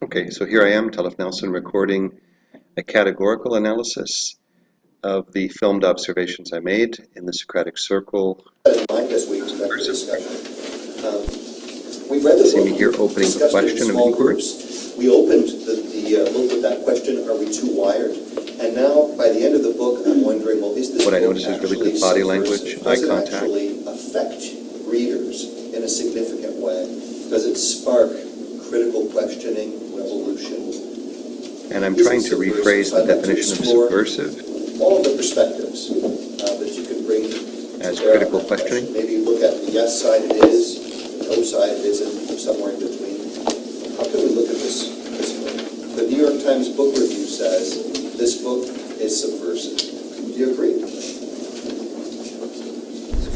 Okay, so here I am, Telef Nelson, recording a categorical analysis of the filmed observations I made in the Socratic Circle. As we expect the discussion. We've read the See me here opening the question of inquiry. We opened the book with that question, are we too wired? And now, by the end of the book, I'm wondering, well, is this what I book notice is really good body language, eye contact. Does it actually affect readers in a significant way? Does it spark critical questioning, revolution? And I'm trying to rephrase the definition of subversive. All of the perspectives that you can bring as critical questioning. Maybe look at the yes side it is, the no side it isn't, somewhere in between. How can we look at this book? The New York Times book review says this book is subversive. Do you agree?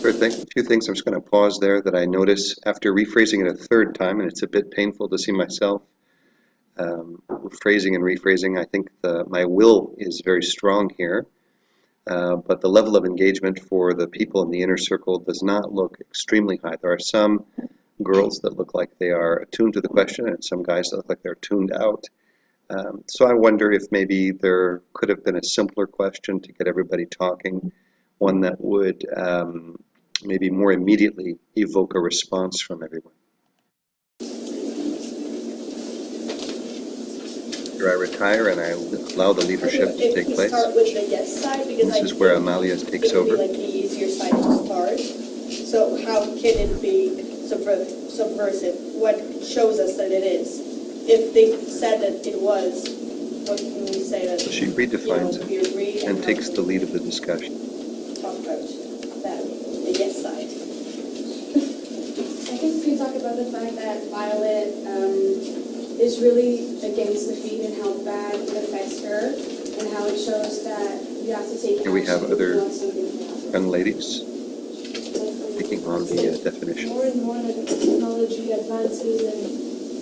For a few things, I'm just going to pause there that I notice after rephrasing it a third time, and it's a bit painful to see myself phrasing and rephrasing. I think my will is very strong here, but the level of engagement for the people in the inner circle does not look extremely high. There are some girls that look like they are attuned to the question, and some guys that look like they're tuned out. So I wonder if maybe there could have been a simpler question to get everybody talking, one that would maybe more immediately evoke a response from everyone. Here I retire and I allow the leadership to take place. Start with the yes side, because this is where Amalia takes over. It would be like the easier side to start. So how can it be subversive? What shows us that it is? If they said that it was, what can we say that? So she redefines it and takes the lead of the discussion. Talk about that, the yes side. I think we can talk about the fact that Violet is really against the feed and how bad it affects her, and how it shows that you have to take action. Here we have other young ladies taking on the definition. More and more the technology advances and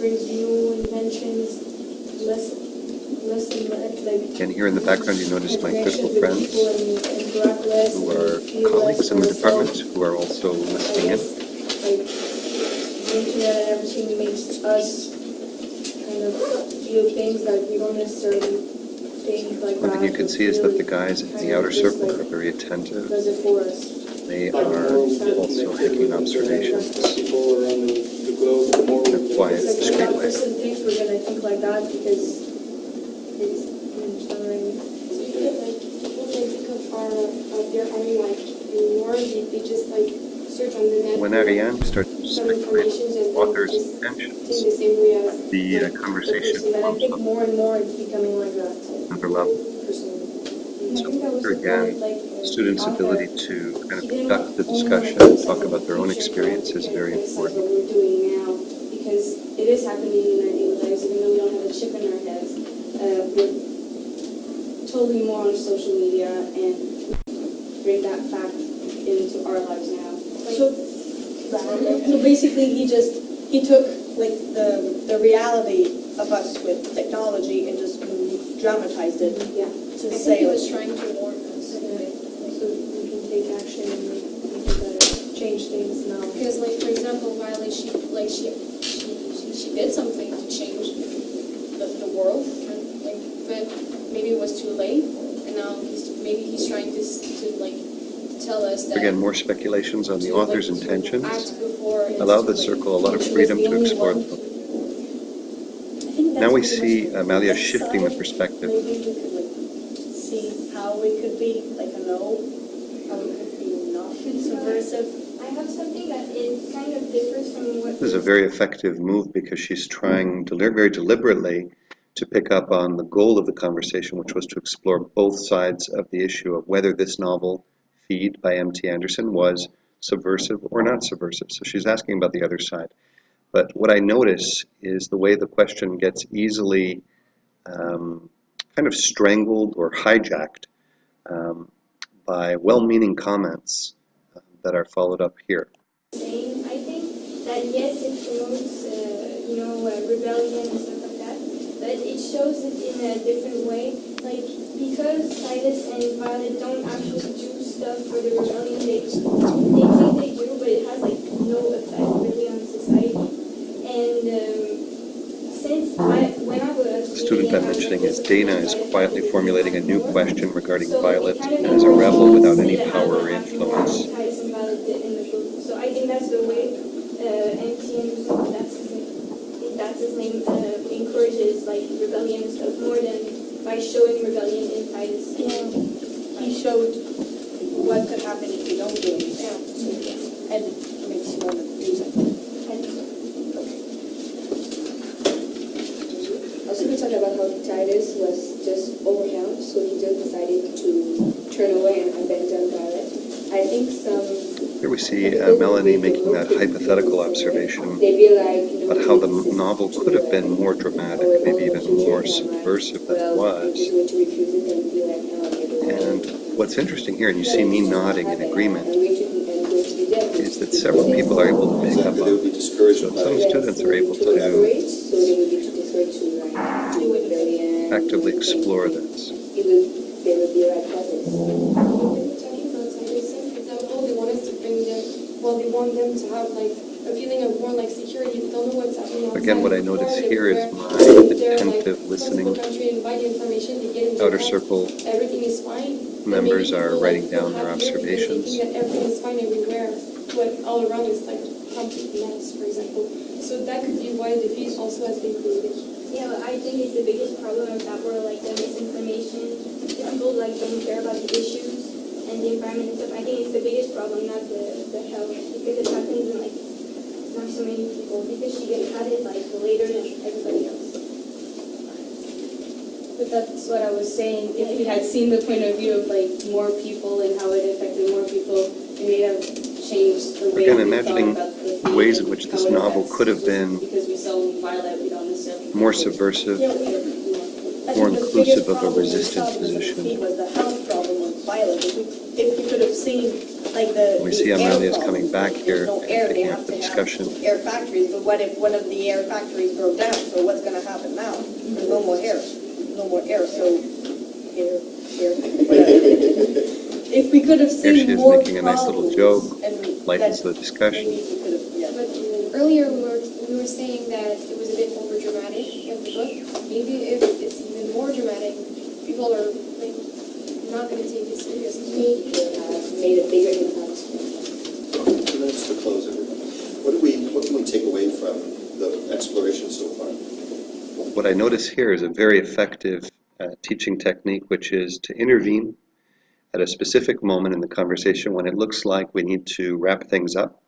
brings new inventions, less and like. And here in the background you notice my critical friends who are colleagues in the department who are also listening in. Like the internet and everything makes us kind of feel things that we don't necessarily think like that. One thing you can see is that the guys in the outer circle are very attentive. They are also making observations in a quiet, discreet way. Certain things we're going to think like that because it's understanding. So you feel like people can think of their own like war, they just like search on the net. When Ariane starts to speculate author's intentions, the conversation moves up. More and more it's becoming like that. Another level. So here again, students' ability to kind of conduct the discussion and talk about their own experience is very important. What we're doing now, because it is happening in our daily lives, even though we don't have a chip in our heads. We're totally more on social media and bring that fact into our lives now. So basically he took like the reality of us with technology and just dramatized it. Yeah. To I say think he was trying to warn us so we can take action and we can change things now. because, like, for example, Violet, she did something to change the world, and like, but maybe it was too late, and now he's trying to tell us that. Again, more speculations on the author's intentions. Allow the circle a lot of freedom to explore the book. Now we see Amalia shifting the perspective. Maybe we could see how we could be like a no, how we could be not subversive. I have something that it kind of differs from what. This is a very effective move because she's trying to very deliberately to pick up on the goal of the conversation, which was to explore both sides of the issue of whether this novel, Feed by M.T. Anderson, was subversive or not subversive. So she's asking about the other side. But what I notice is the way the question gets easily kind of strangled or hijacked by well-meaning comments that are followed up here. I think that yes, it promotes, rebellion and stuff like that, but it shows it in a different way. Like, because Titus and Violet don't actually do stuff for the rebellion, they think they do, but it has like no effect really on society. And since when The student I'm mentioning is Dana is quietly formulating a new question regarding Violet as a rebel without any power or influence. Titus and Violet did in the book. So I think that's the way MTN, that's his name, encourages like rebellion and stuff more than by showing rebellion in Titus. He showed what could happen if you don't do anything, and it makes you want to do something. Also, we talked about how Titus was just overwhelmed, so he just decided to turn away and abandon Violet. I think Here we see Melanie making that hypothetical observation about how the novel could have been more dramatic, maybe even more subversive than it was. And what's interesting here, and you see me nodding in agreement, is that several people are able to pick up on it. So some students are able to actively explore this. They want them to have like a feeling of more like security. They don't know what's happening outside. Again, what I notice here is my attentive listening. Outer Circle Everything is fine. members are writing down their observations. Everything is fine everywhere, but all around is like complete mess, for example. So that could be why the piece also has been created. Yeah, but I think it's the biggest problem of that world, like the misinformation. The people like don't care about the issues and the environment and stuff. I think it's the biggest problem, not the health, because it happens in like not so many people. Because she had it like later than everybody else. But that's what I was saying. If we had seen the point of view of like more people and how it affected more people, it may have changed the way Again, we imagining thought about the ways in which this novel could have been because we saw Violet, we don't necessarily more subversive, more inclusive of a resistance position. Was the health problem with Violet. If we could have seen like the We see the air Amelia's problem. coming back here, There's no air, they picking have up the to discussion. have air factories, but what if one of the air factories broke down? So what's going to happen now? There's no more air, so air. If we could have Here seen she is more making a nice little joke, and lightens the maybe discussion. we could have, yeah. But earlier we were saying that it was a bit over dramatic in the book. Maybe if it's even more dramatic, people are like not going to take it seriously. Made a bigger impact. 2 minutes to close it. What can we take away from the exploration so far? What I notice here is a very effective teaching technique, which is to intervene at a specific moment in the conversation when it looks like we need to wrap things up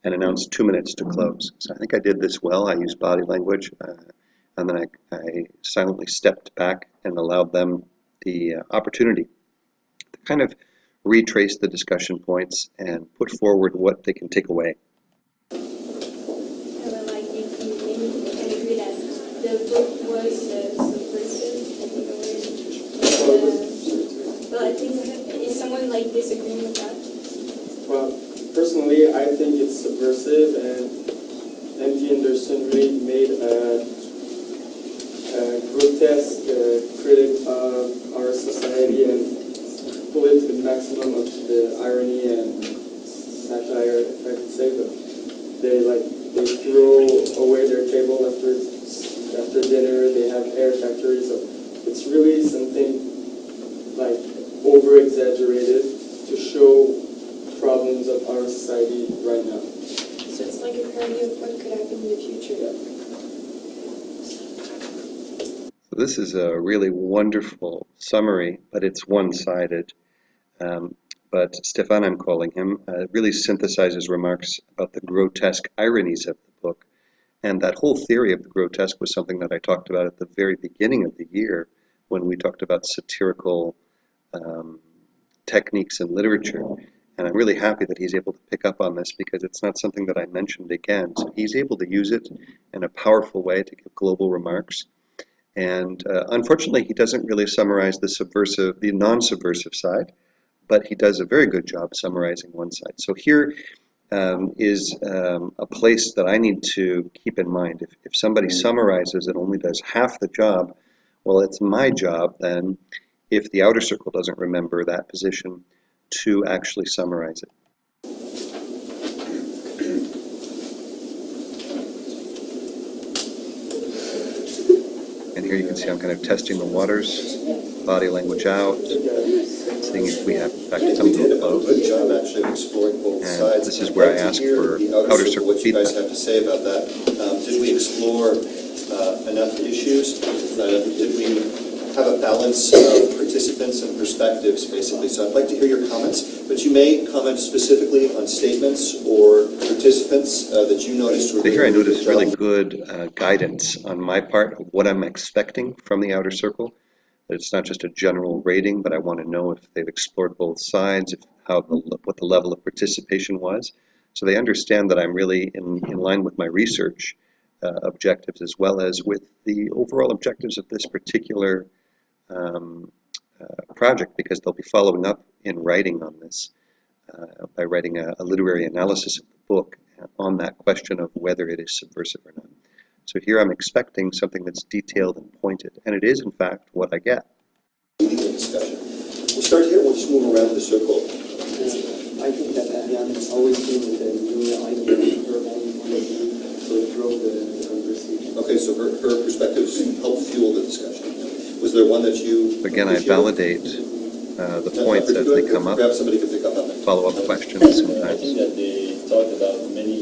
and announce 2 minutes to close. So I think I did this well. I used body language, and then I silently stepped back and allowed them the opportunity to kind of retrace the discussion points and put forward what they can take away. And then like you can agree that the book was subversive, I think the word. But I think is someone like disagreeing with that? Well, personally, I think it's subversive, and M.T. Anderson really made a grotesque critic of our society and pull it to the maximum of the irony and satire, if I could say. But they throw away their table after dinner. They have air factories, so it's really something like over exaggerated to show problems of our society right now. So it's like a parody of what could happen in the future. So this is a really wonderful summary, but it's one-sided. But Stefan, I'm calling him, really synthesizes remarks about the grotesque ironies of the book. And that whole theory of the grotesque was something that I talked about at the very beginning of the year when we talked about satirical techniques in literature. And I'm really happy that he's able to pick up on this because it's not something that I mentioned again. So he's able to use it in a powerful way to give global remarks. And unfortunately, he doesn't really summarize the non-subversive side, but he does a very good job summarizing one side. So here is a place that I need to keep in mind. If somebody summarizes and only does half the job, well, it's my job then, if the outer circle doesn't remember that position, to actually summarize it. And here you can see I'm kind of testing the waters, body language out, seeing if we have in fact come to a close. Good job actually of exploring both And sides. this is where I ask for outer circle what you guys feedback. have to say about that. Did we explore enough issues? Did we have a balance of participants and perspectives, basically? So I'd like to hear your comments, but you may comment specifically on statements or participants that you noticed were So here I doing a noticed good really job. good guidance on my part of what I'm expecting from the outer circle. That it's not just a general rating, but I want to know if they've explored both sides, if what the level of participation was. So they understand that I'm really in line with my research objectives, as well as with the overall objectives of this particular project, because they'll be following up in writing on this by writing a literary analysis of the book on that question of whether it is subversive or not. So here I'm expecting something that's detailed and pointed, and it is in fact what I get. Discussion. We'll start here. We'll just move around the circle. I think that Ariane has always been with the new idea, her own point of view, so it drove the conversation. Okay, so her perspectives help fuel the discussion. Was there one that you... Again, I validate the points as they come up, Perhaps somebody could pick up on that. follow-up questions I sometimes. think that they talked about many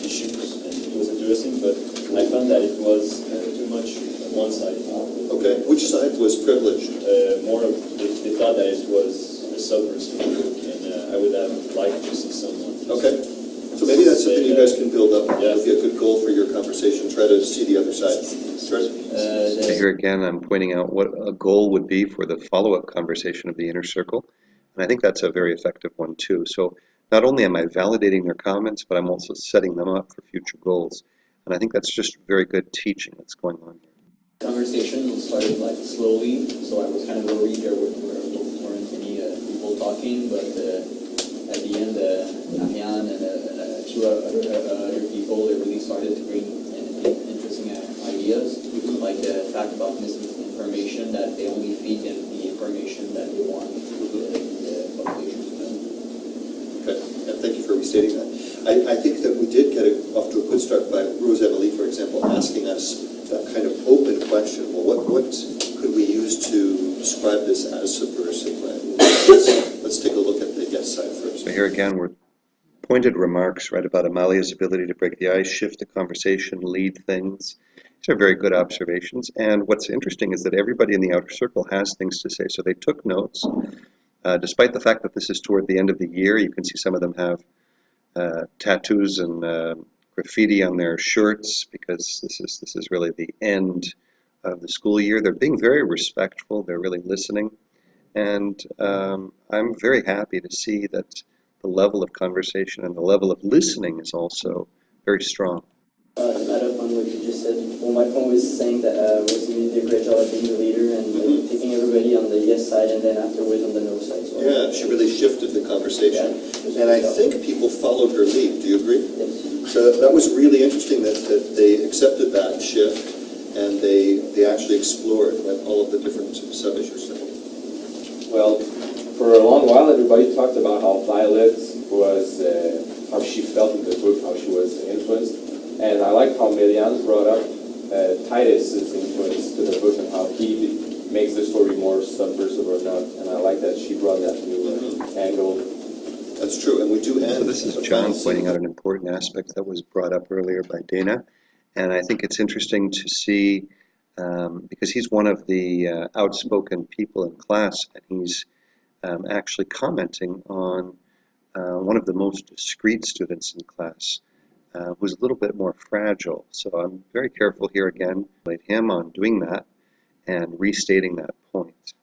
issues, and it was interesting, but I found that it was too much one-sided. Okay, which side was privileged? More of, they thought that it was a subversive book, and I would have liked to see someone. Okay, so maybe that's something you guys can build up. Yeah. It'll be a good goal for your conversation. Try to see the other side. So here again, I'm pointing out what a goal would be for the follow-up conversation of the inner circle, and I think that's a very effective one too. So not only am I validating their comments, but I'm also setting them up for future goals, and I think that's just very good teaching that's going on here. Conversation started like slowly, so I was kind of worried there weren't any people talking, but at the end, Ariane and two other people, they really started to bring interesting ideas, like the fact about misinformation, that they only feed them the information that they want the population to know. Okay, and thank you for restating that. I think that we did get off to a good start by Rose Emily, for example, asking us that kind of open question. Well, what could we use to describe this as subversive? Let's take a look at the yes side first. So here again, we're pointed remarks, right, about Amalia's ability to break the ice, shift the conversation, lead things. These are very good observations. And what's interesting is that everybody in the outer circle has things to say. So they took notes. Despite the fact that this is toward the end of the year, you can see some of them have tattoos and graffiti on their shirts, because this is really the end of the school year. They're being very respectful. They're really listening. And I'm very happy to see that the level of conversation and the level of listening is also very strong. Add up on what you just said. Well, my point was saying that Rosie did a great job at being the leader and taking everybody on the yes side and then afterwards on the no side. So Yeah, she really shifted the conversation. And I think people followed her lead. Do you agree? Yes. So that was really interesting that they accepted that shift and they actually explored all of the different sub-issues. Well, for a long while, everybody talked about how Violet was, how she felt in the book, how she was influenced. And I like how Melian brought up Titus's influence to the book and how he makes the story more subversive or not. And I like that she brought that new angle. That's true, and we do end. So this is John pointing out an important aspect that was brought up earlier by Dana. And I think it's interesting to see, because he's one of the outspoken people in class, and he's actually commenting on one of the most discreet students in class, who's a little bit more fragile. So I'm very careful here again with him on doing that and restating that point.